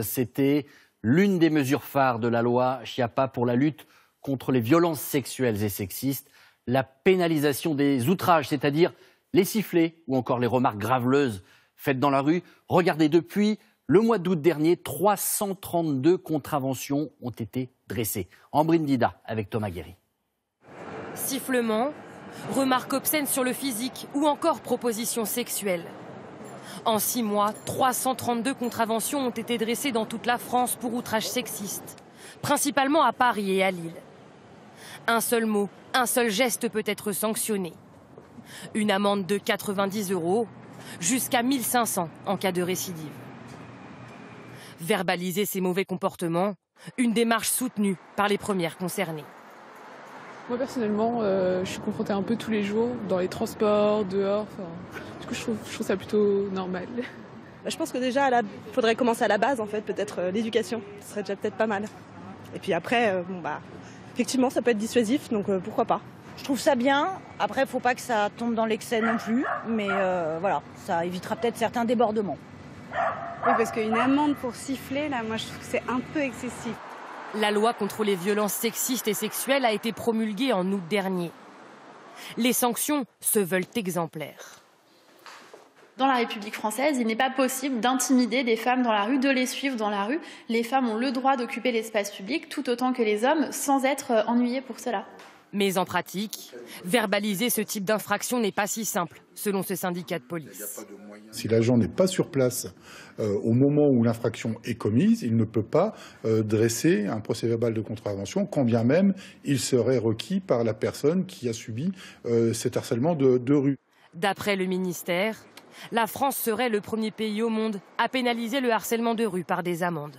C'était l'une des mesures phares de la loi Schiappa pour la lutte contre les violences sexuelles et sexistes, la pénalisation des outrages, c'est-à-dire les sifflets ou encore les remarques graveleuses faites dans la rue. Regardez, depuis le mois d'août dernier, 332 contraventions ont été dressées. Ambrine Dida avec Thomas Guéry. Sifflements, remarques obscènes sur le physique ou encore propositions sexuelles. En 6 mois, 332 contraventions ont été dressées dans toute la France pour outrage sexiste, principalement à Paris et à Lille. Un seul mot, un seul geste peut être sanctionné. Une amende de 90 € jusqu'à 1 500 en cas de récidive. Verbaliser ces mauvais comportements, une démarche soutenue par les premières concernées. Moi personnellement, je suis confrontée un peu tous les jours, dans les transports, dehors. Du coup, je trouve ça plutôt normal. Je pense que déjà, il faudrait commencer à la base, en fait, peut-être l'éducation. Ce serait déjà peut-être pas mal. Et puis après, effectivement, ça peut être dissuasif, donc pourquoi pas. Je trouve ça bien. Après, il ne faut pas que ça tombe dans l'excès non plus. Mais voilà, ça évitera peut-être certains débordements. Oui, parce qu'une amende pour siffler, là, moi, je trouve que c'est un peu excessif. La loi contre les violences sexistes et sexuelles a été promulguée en août dernier. Les sanctions se veulent exemplaires. Dans la République française, il n'est pas possible d'intimider des femmes dans la rue, de les suivre dans la rue. Les femmes ont le droit d'occuper l'espace public tout autant que les hommes, sans être ennuyées pour cela. Mais en pratique, verbaliser ce type d'infraction n'est pas si simple, selon ce syndicat de police. Si l'agent n'est pas sur place au moment où l'infraction est commise, il ne peut pas dresser un procès-verbal de contravention, quand bien même il serait requis par la personne qui a subi cet harcèlement de rue. D'après le ministère, la France serait le premier pays au monde à pénaliser le harcèlement de rue par des amendes.